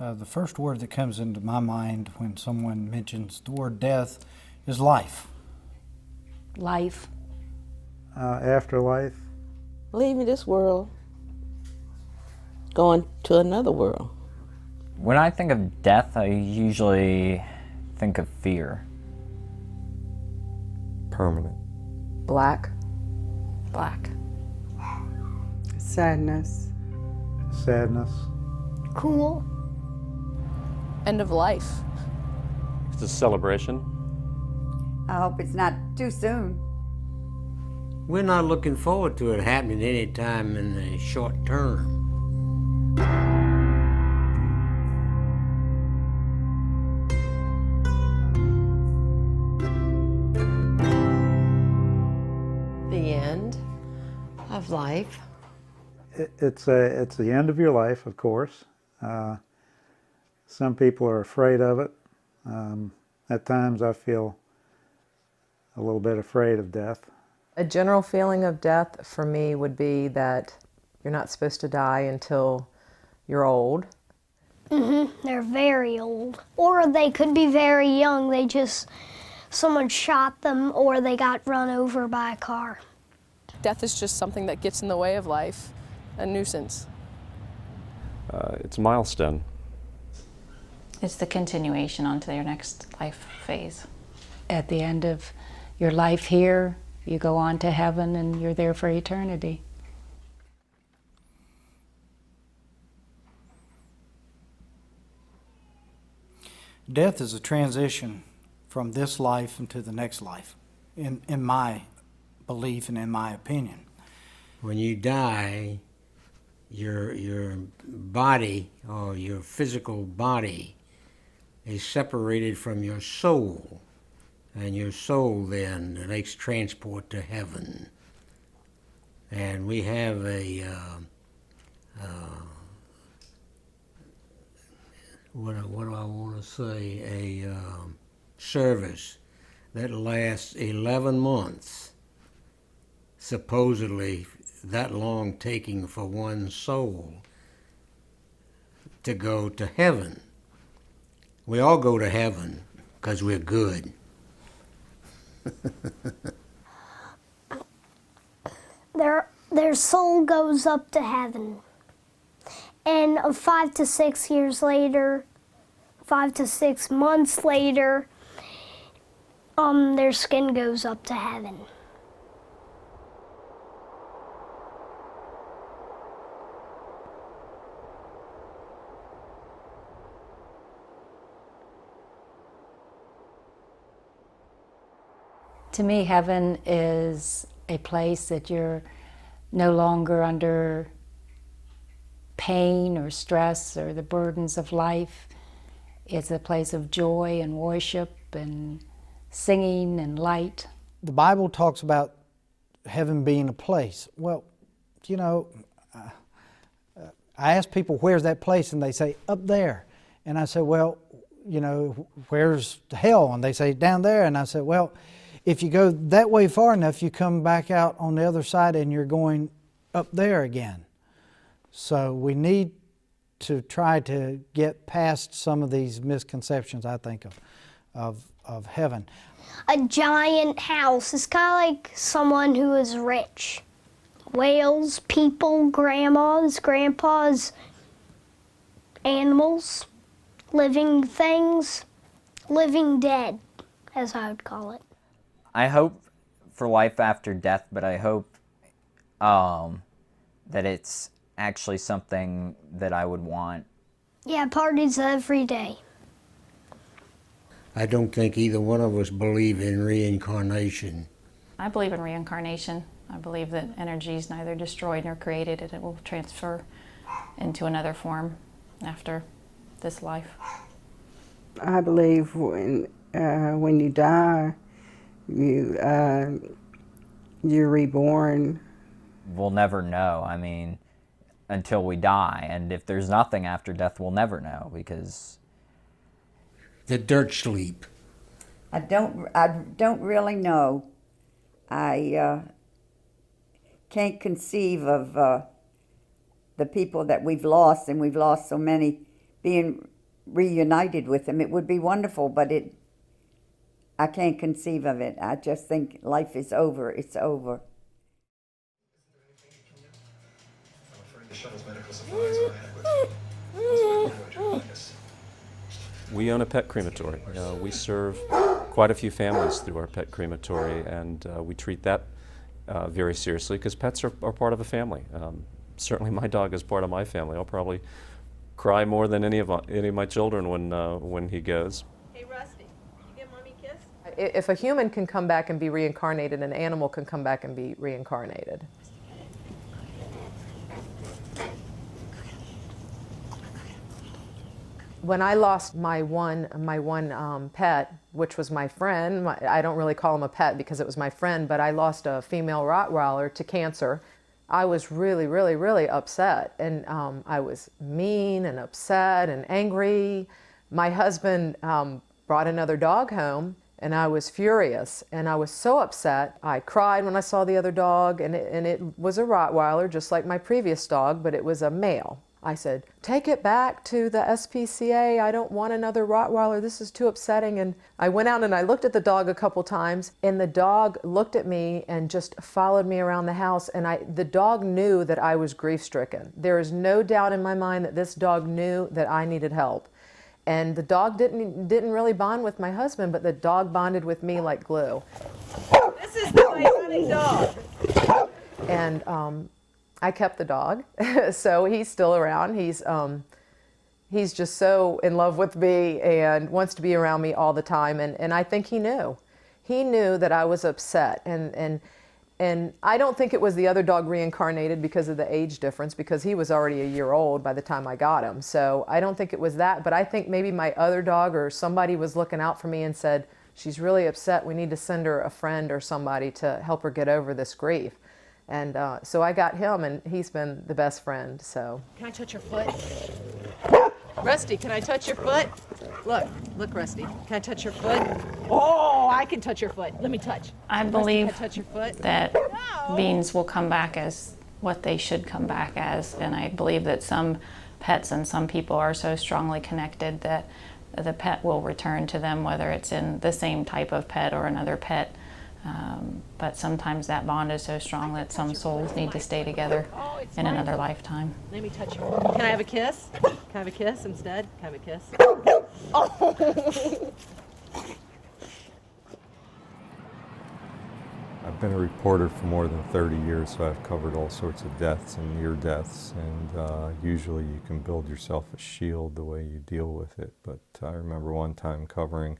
The first word that comes into my mind when someone mentions the word death is life. Life. Afterlife. Leaving this world, going to another world. When I think of death, I usually think of fear. Permanent. Black. Black. Sadness. Sadness. Cool. End of life. It's a celebration. I hope it's not too soon. We're not looking forward to it happening any time in the short term. The end of life. It's the end of your life, of course. Some people are afraid of it. At times I feel a little bit afraid of death. A general feeling of death for me would be that you're not supposed to die until you're old. They're very old. Or they could be very young. Someone shot them or they got run over by a car. Death is just something that gets in the way of life, a nuisance. It's a milestone. It's the continuation onto your next life phase. At the end of your life here, you go on to heaven and you're there for eternity. Death is a transition from this life into the next life, in my belief and in my opinion. When you die, your body or your physical body is separated from your soul, and your soul then makes transport to heaven. And we have what do I want to say, a service that lasts 11 months, supposedly that long taking for one soul to go to heaven. We all go to heaven because we're good. Their soul goes up to heaven. And 5 to 6 years later, 5 to 6 months later, their skin goes up to heaven. To me, heaven is a place that you're no longer under pain or stress or the burdens of life. It's a place of joy and worship and singing and light. The Bible talks about heaven being a place. Well, you know, I ask people, where's that place? And they say, up there. And I say, well, you know, where's hell? And they say, down there. And I said, well, if you go that way far enough, you come back out on the other side and you're going up there again. So we need to try to get past some of these misconceptions, I think, of heaven. A giant house is kind of like someone who is rich. Whales, people, grandmas, grandpas, animals, living things, living dead, as I would call it. I hope for life after death, but I hope that it's actually something that I would want. Yeah, parties every day. I don't think either one of us believe in reincarnation. I believe in reincarnation. I believe that energy is neither destroyed nor created, and it will transfer into another form after this life. I believe when you die, you're reborn. We'll never know, I mean, until we die. And if there's nothing after death, we'll never know, because... The dirt sleep. I don't really know. I can't conceive of the people that we've lost, and we've lost so many being reunited with him. It would be wonderful, but I can't conceive of it. I just think life is over. It's over. We own a pet crematory. We serve quite a few families through our pet crematory, and we treat that very seriously because pets are part of a family. Certainly my dog is part of my family. I'll probably cry more than any of my children when he goes. Hey, Rusty, you give Mommy a kiss? If a human can come back and be reincarnated, an animal can come back and be reincarnated. When I lost my one pet, which was my friend, I don't really call him a pet because it was my friend, but I lost a female Rottweiler to cancer. I was really, really, really upset, and I was mean and upset and angry. My husband brought another dog home, and I was furious, and I was so upset. I cried when I saw the other dog, and it was a Rottweiler, just like my previous dog, but it was a male. I said, take it back to the SPCA. I don't want another Rottweiler. This is too upsetting. And I went out and I looked at the dog a couple times, and the dog looked at me and just followed me around the house. And the dog knew that I was grief-stricken. There is no doubt in my mind that this dog knew that I needed help. And the dog didn't really bond with my husband, but the dog bonded with me like glue. This is the bionic dog. And I kept the dog, so he's still around. He's just so in love with me and wants to be around me all the time. And I think he knew. He knew that I was upset. And I don't think it was the other dog reincarnated because of the age difference, because he was already a year old by the time I got him. So I don't think it was that, but I think maybe my other dog or somebody was looking out for me and said, she's really upset. We need to send her a friend or somebody to help her get over this grief. And so I got him, and he's been the best friend, so. Can I touch your foot? Rusty, can I touch your foot? Look, Rusty. Can I touch your foot? Oh, I can touch your foot. Let me touch. I Rusty, believe can I touch your foot? that beings will come back as what they should come back as, and I believe that some pets and some people are so strongly connected that the pet will return to them, whether it's in the same type of pet or another pet. But sometimes that bond is so strong that some souls need to stay together in another lifetime. Let me touch your foot. Can I have a kiss? Can I have a kiss instead? Can I have a kiss? Oh. I've been a reporter for more than 30 years, so I've covered all sorts of deaths and near deaths, and usually you can build yourself a shield the way you deal with it. But I remember one time covering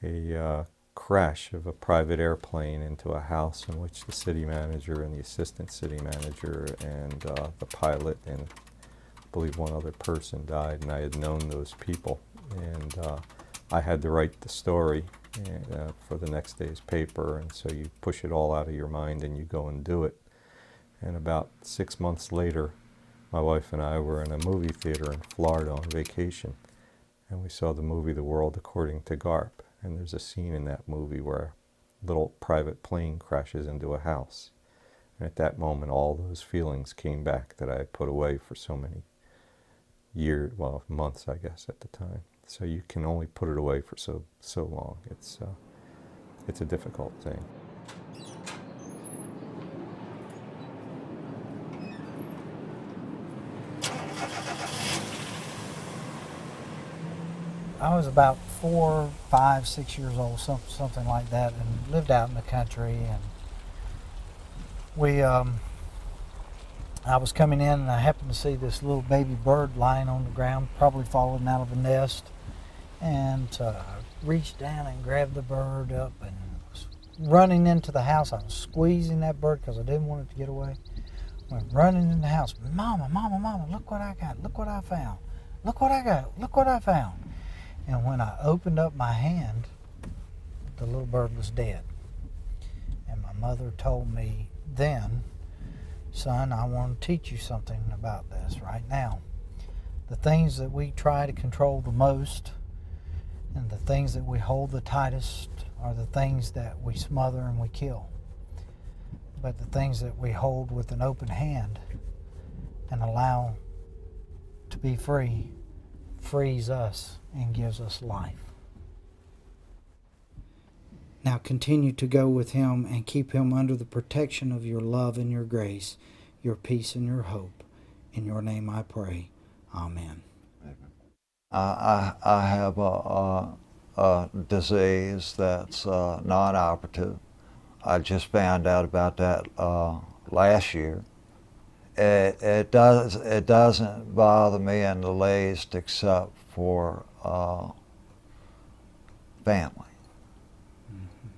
a crash of a private airplane into a house in which the city manager and the assistant city manager and the pilot and I believe one other person died, and I had known those people, and I had to write the story for the next day's paper, and so you push it all out of your mind and you go and do it. And about 6 months later, my wife and I were in a movie theater in Florida on vacation, and we saw the movie The World According to Garp. And there's a scene in that movie where a little private plane crashes into a house. And at that moment, all those feelings came back that I had put away for so many years, well, months, I guess, at the time. So you can only put it away for so long. It's a difficult thing. I was about 4, 5, 6 years old, something like that, and lived out in the country. And I was coming in, and I happened to see this little baby bird lying on the ground, probably fallen out of a nest. And I reached down and grabbed the bird up and was running into the house. I was squeezing that bird because I didn't want it to get away. Went running in the house. Mama, Mama, Mama, look what I got. Look what I found. Look what I got. Look what I found. And when I opened up my hand, the little bird was dead. And my mother told me then, son, I want to teach you something about this right now. The things that we try to control the most and the things that we hold the tightest are the things that we smother and we kill. But the things that we hold with an open hand and allow to be free frees us and gives us life. Now continue to go with him and keep him under the protection of your love and your grace, your peace and your hope. In your name I pray. Amen. I have a disease that's non-operative. I just found out about that last year. It doesn't bother me in the least, except for family.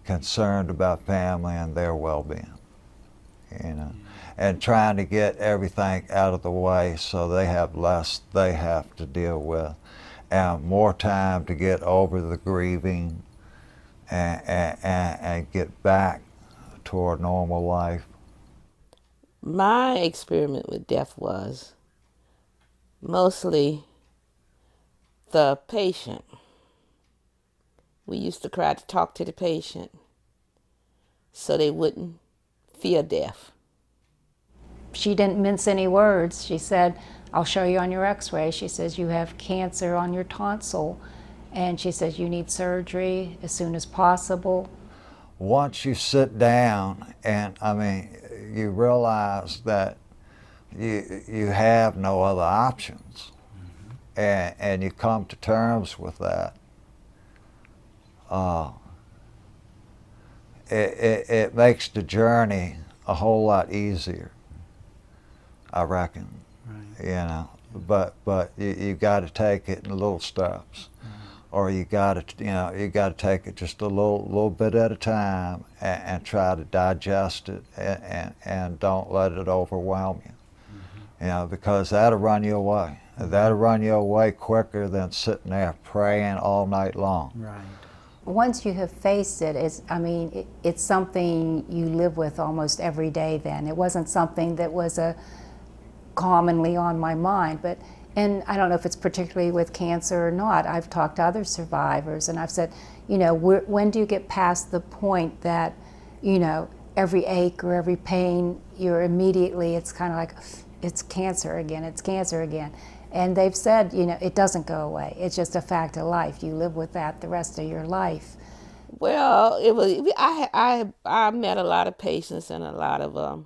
Concerned about family and their well-being, you know, and trying to get everything out of the way so they have less they have to deal with, and more time to get over the grieving and get back toward normal life. My experiment with death was mostly the patient. We used to try to talk to the patient so they wouldn't fear death. She didn't mince any words. She said, I'll show you on your x-ray. She says, you have cancer on your tonsil. And she says, you need surgery as soon as possible. Once you sit down and, I mean, you realize that you have no other options, and you come to terms with that, it makes the journey a whole lot easier, I reckon. Right. You know, but you got to take it in little steps, or you got to take it just a little bit at a time and try to digest it and don't let it overwhelm you. You know, because that'll run you away. That'll run you away quicker than sitting there praying all night long. Right. Once you have faced it, it's something you live with almost every day then. It wasn't something that was commonly on my mind, and I don't know if it's particularly with cancer or not. I've talked to other survivors and I've said, you know, when do you get past the point that, you know, every ache or every pain, it's kind of like, it's cancer again, it's cancer again. And they've said, you know, it doesn't go away. It's just a fact of life. You live with that the rest of your life. Well, I met a lot of patients and a lot of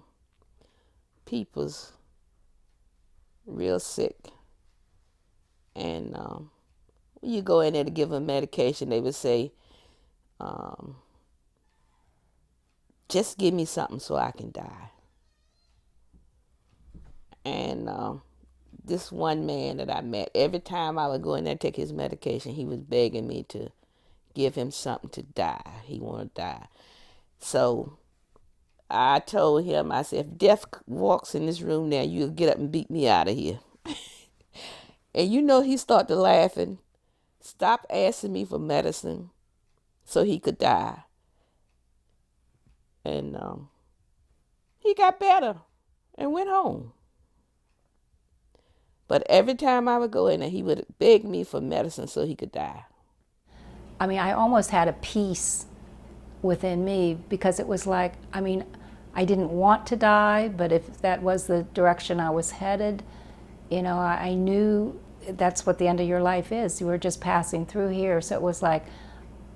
people's real sick. And when you go in there to give them medication, they would say, just give me something so I can die. And this one man that I met, every time I would go in there and take his medication, he was begging me to give him something to die. He wanted to die. So I told him, I said, if death walks in this room now, you'll get up and beat me out of here. And you know, he started laughing, stopped asking me for medicine so he could die. And he got better and went home. But every time I would go in there, he would beg me for medicine so he could die. I mean, I almost had a peace within me because it was like, I mean, I didn't want to die, but if that was the direction I was headed, you know, I knew that's what the end of your life is. You were just passing through here. So it was like,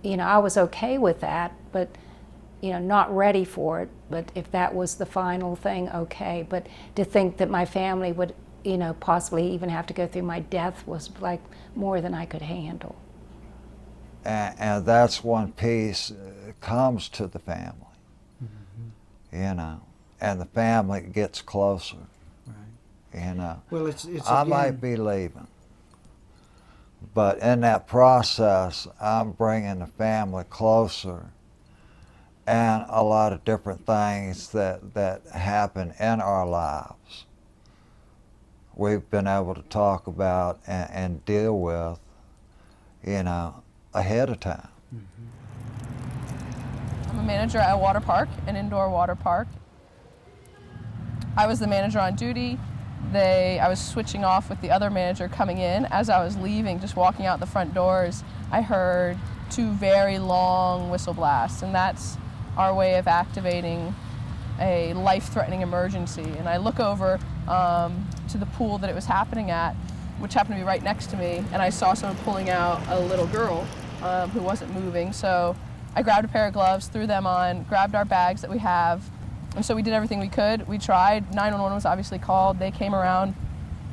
you know, I was okay with that, but, you know, not ready for it. But if that was the final thing, okay. But to think that my family would, you know, possibly even have to go through my death was like more than I could handle. And that's when peace comes to the family, you know, and the family gets closer. Right. You know, well, it's I might be leaving, but in that process, I'm bringing the family closer, and a lot of different things that happen in our lives we've been able to talk about and deal with, you know, ahead of time. I'm a manager at a water park, an indoor water park. I was the manager on duty. I was switching off with the other manager coming in. As I was leaving, just walking out the front doors, I heard 2 very long whistle blasts, and that's our way of activating a life-threatening emergency. And I look over to the pool that it was happening at, which happened to be right next to me, and I saw someone pulling out a little girl who wasn't moving. So I grabbed a pair of gloves, threw them on, grabbed our bags that we have, and so we did everything we could. We tried. 911 was obviously called. They came around.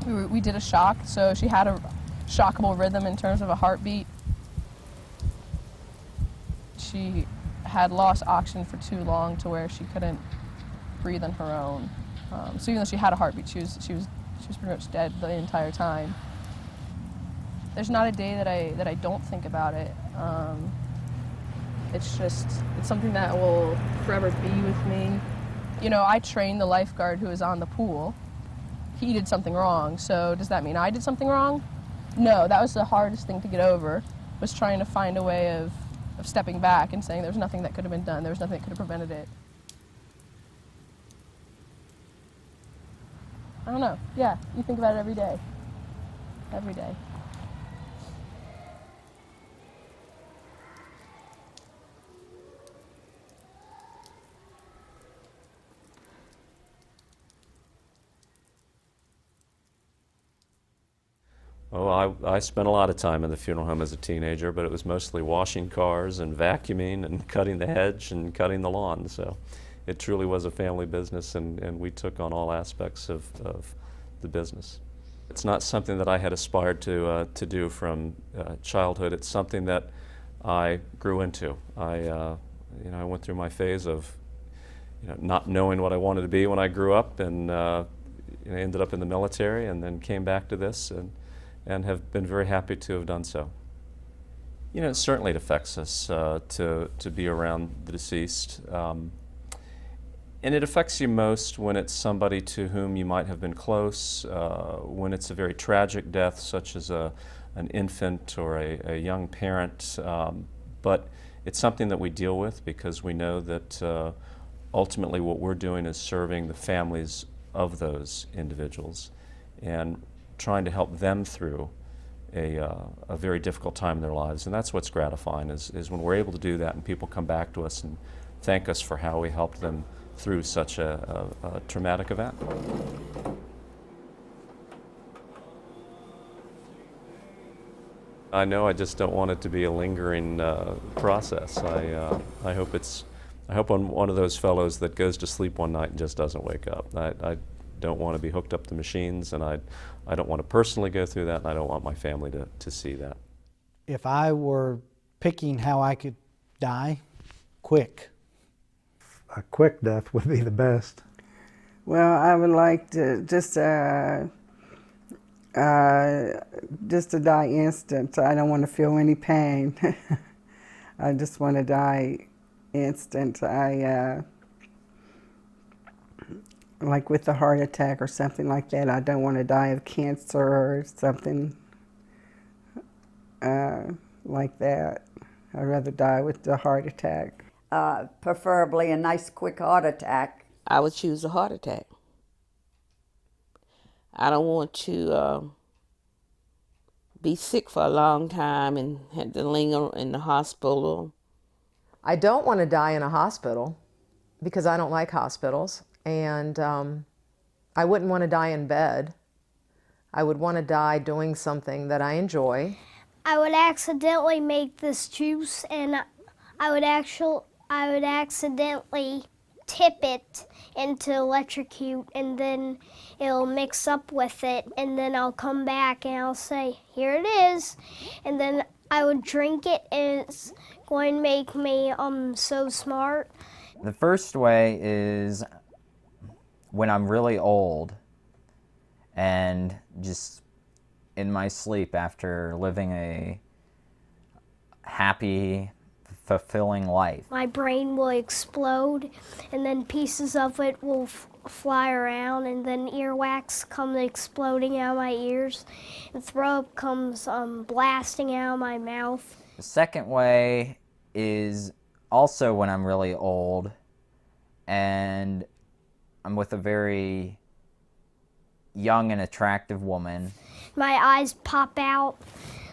We did a shock, so she had a shockable rhythm in terms of a heartbeat. She had lost oxygen for too long to where she couldn't breathe on her own. So even though she had a heartbeat, she was pretty much dead the entire time. There's not a day that I don't think about it. It's something that will forever be with me. You know, I trained the lifeguard who was on the pool. He did something wrong, so does that mean I did something wrong? No, that was the hardest thing to get over, was trying to find a way of stepping back and saying there's nothing that could have been done, there was nothing that could have prevented it. I don't know, yeah, you think about it every day. Every day. Oh, I spent a lot of time in the funeral home as a teenager, but it was mostly washing cars and vacuuming and cutting the hedge and cutting the lawn. So it truly was a family business, and we took on all aspects of the business. It's not something that I had aspired to do from childhood. It's something that I grew into. I went through my phase of not knowing what I wanted to be when I grew up, and ended up in the military, and then came back to this, and have been very happy to have done so. Certainly it affects us to be around the deceased. And it affects you most when it's somebody to whom you might have been close, when it's a very tragic death, such as an infant or a young parent. But it's something that we deal with because we know that ultimately what we're doing is serving the families of those individuals and trying to help them through a very difficult time in their lives. And that's what's gratifying, is when we're able to do that and people come back to us and thank us for how we helped them through such a traumatic event. I know I just don't want it to be a lingering process. I hope I'm one of those fellows that goes to sleep one night and just doesn't wake up. I don't want to be hooked up to machines, and I don't want to personally go through that, and I don't want my family to see that. If I were picking how I could die, quick. A quick death would be the best. Well, I would like to just to die instant. I don't want to feel any pain. I just want to die instant. Like with a heart attack or something like that. I don't want to die of cancer or something like that. I'd rather die with the heart attack. Preferably a nice quick heart attack. I would choose a heart attack. I don't want to be sick for a long time and have to linger in the hospital. I don't want to die in a hospital because I don't like hospitals. And I wouldn't want to die in bed. I would want to die doing something that I enjoy. I would accidentally make this juice, and I would accidentally tip it into electrocute, and then it'll mix up with it, and then I'll come back and I'll say, here it is, and then I would drink it, and it's going to make me so smart. The first way is when I'm really old and just in my sleep after living a happy, fulfilling life. My brain will explode, and then pieces of it will fly around, and then earwax comes exploding out of my ears, and throw up comes blasting out of my mouth. The second way is also when I'm really old and I'm with a very young and attractive woman. My eyes pop out.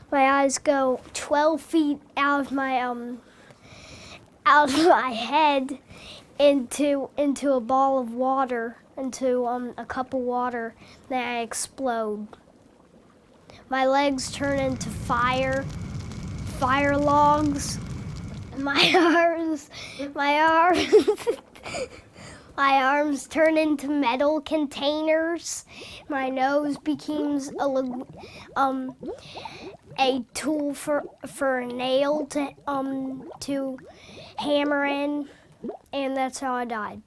My eyes go 12 feet out of my head into a ball of water, into a cup of water. Then I explode. my legs turn into fire logs. My arms, my arms turn into metal containers. My nose becomes a tool for a nail to hammer in, and that's how I died.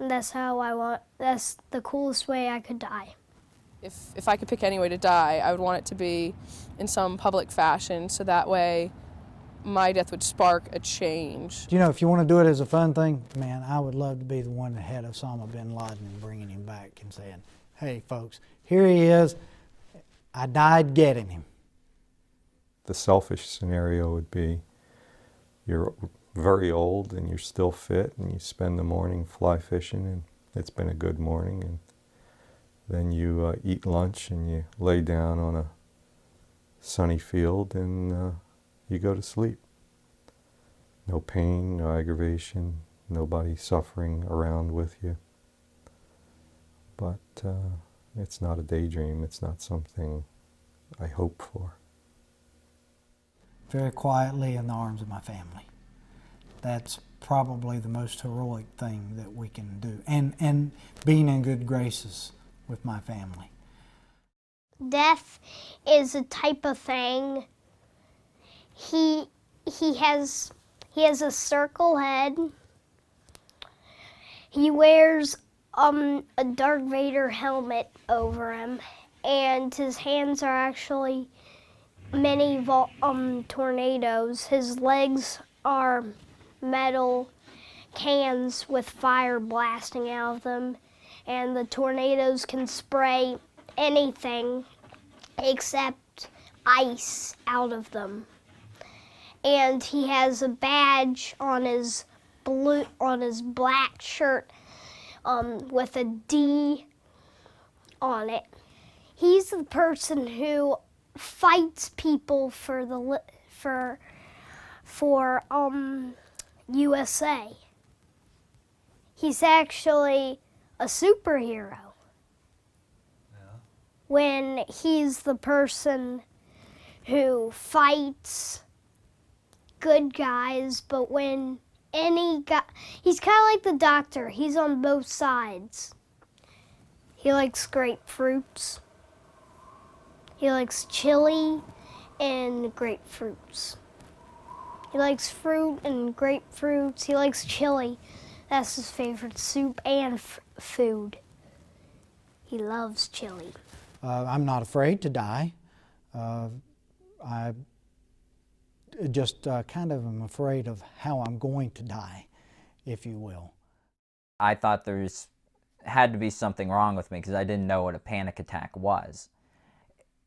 And that's the coolest way I could die. If I could pick any way to die, I would want it to be in some public fashion, so that way my death would spark a change. You know, if you want to do it as a fun thing, man, I would love to be the one that had Osama bin Laden and bringing him back and saying, hey, folks, here he is. I died getting him. The selfish scenario would be you're very old and you're still fit and you spend the morning fly fishing and it's been a good morning, and then you eat lunch and you lay down on a sunny field and you go to sleep. No pain, no aggravation, nobody suffering around with you. But it's not a daydream, it's not something I hope for. Very quietly in the arms of my family. That's probably the most heroic thing that we can do. And being in good graces with my family. Death is a type of thing. He has a circle head. He wears a Darth Vader helmet over him, and his hands are actually mini tornadoes. His legs are metal cans with fire blasting out of them, and the tornadoes can spray anything except ice out of them. And he has a badge on his black shirt with a D on it. He's the person who fights people for USA. He's actually a superhero. When he's the person who fights good guys, but when any guy, he's kind of like the doctor. He's on both sides. He likes grapefruits. He likes chili and grapefruits. He likes fruit and grapefruits. He likes chili. That's his favorite soup and food. He loves chili. I'm not afraid to die. I just kind of am afraid of how I'm going to die, if you will. I thought had to be something wrong with me because I didn't know what a panic attack was.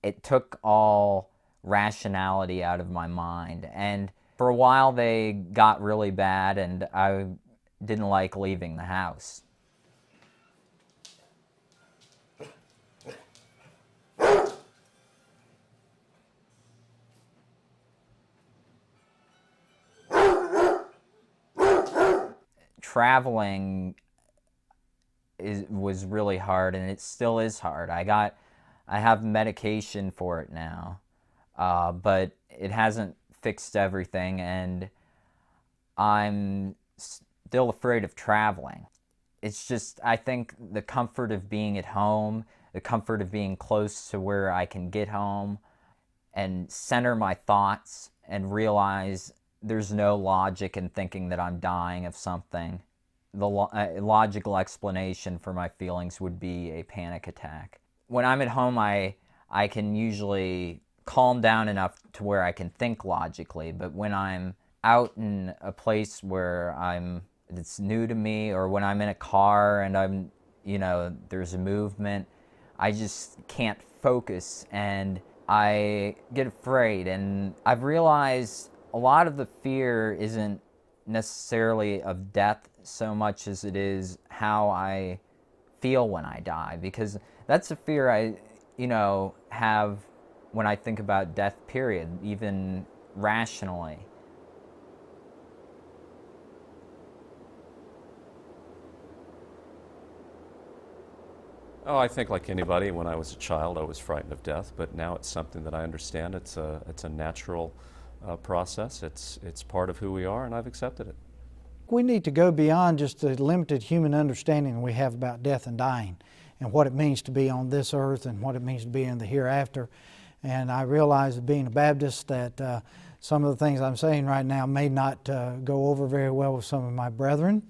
It took all rationality out of my mind, and for a while they got really bad and I didn't like leaving the house. Traveling was really hard, and it still is hard. I have medication for it now, but it hasn't fixed everything, and I'm still afraid of traveling. It's just, I think the comfort of being at home, the comfort of being close to where I can get home and center my thoughts and realize there's no logic in thinking that I'm dying of something. The logical explanation for my feelings would be a panic attack. When I'm at home, I can usually calm down enough to where I can think logically, but when I'm out in a place where it's new to me, or when I'm in a car and there's a movement, I just can't focus and I get afraid. And I've realized a lot of the fear isn't necessarily of death so much as it is how I feel when I die, because that's a fear I have when I think about death, period, even rationally. Oh, I think like anybody, when I was a child, I was frightened of death, but now it's something that I understand. It's a natural process. It's part of who we are, and I've accepted it. We need to go beyond just the limited human understanding we have about death and dying and what it means to be on this earth and what it means to be in the hereafter. And I realize, being a Baptist, that some of the things I'm saying right now may not go over very well with some of my brethren,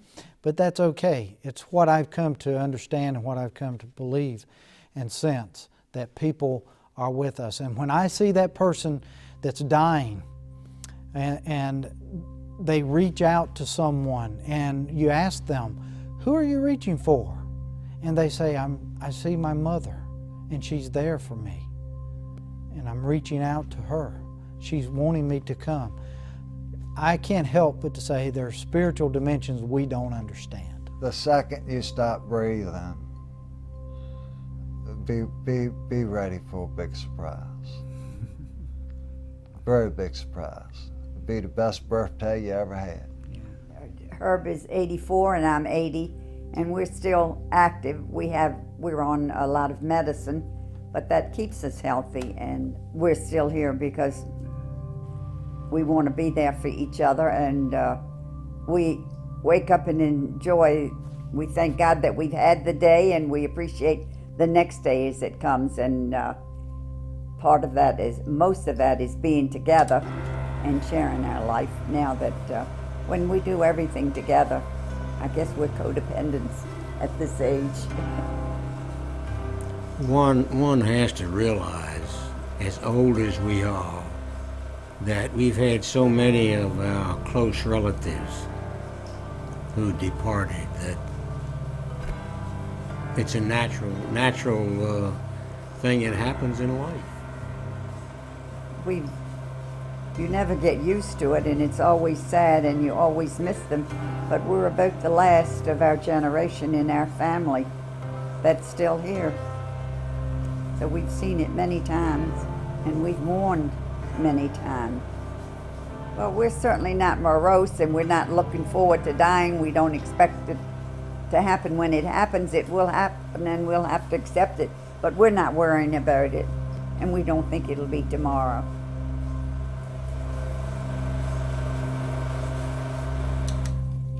but that's okay. It's what I've come to understand and what I've come to believe and sense, that people are with us. And when I see that person that's dying and they reach out to someone and you ask them, who are you reaching for? And they say, I see my mother and she's there for me. And I'm reaching out to her. She's wanting me to come. I can't help but to say there are spiritual dimensions we don't understand. The second you stop breathing, be ready for a big surprise. Very big surprise. It'll be the best birthday you ever had. Herb is 84 and I'm 80, and we're still active. We're on a lot of medicine, but that keeps us healthy, and we're still here because we want to be there for each other, and we wake up and enjoy. We thank God that we've had the day, and we appreciate the next day as it comes, and most of that is being together and sharing our life. Now that when we do everything together, I guess we're codependents at this age. One has to realize, as old as we are, that we've had so many of our close relatives who departed that it's a natural thing that happens in life. You never get used to it, and it's always sad, and you always miss them. But we're about the last of our generation in our family that's still here. So we've seen it many times, and we've mourned many times. Well, we're certainly not morose, and we're not looking forward to dying. We don't expect it to happen. When it happens, it will happen, and we'll have to accept it. But we're not worrying about it, and we don't think it'll be tomorrow.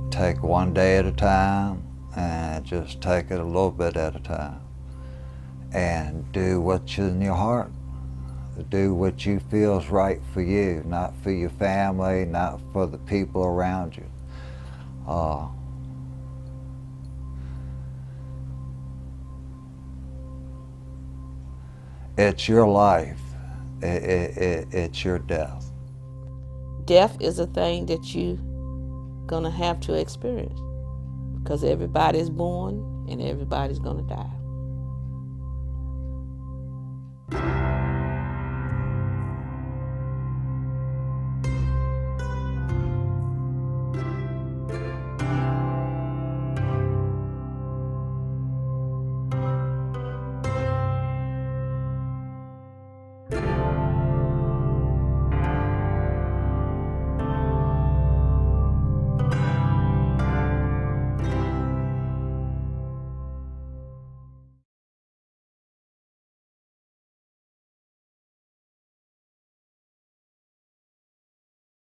Take one day at a time, and just take it a little bit at a time. And do what's in your heart. Do what you feel is right for you, not for your family, not for the people around you. It's your life. It's your death. Death is a thing that you're gonna have to experience, because everybody's born and everybody's gonna die.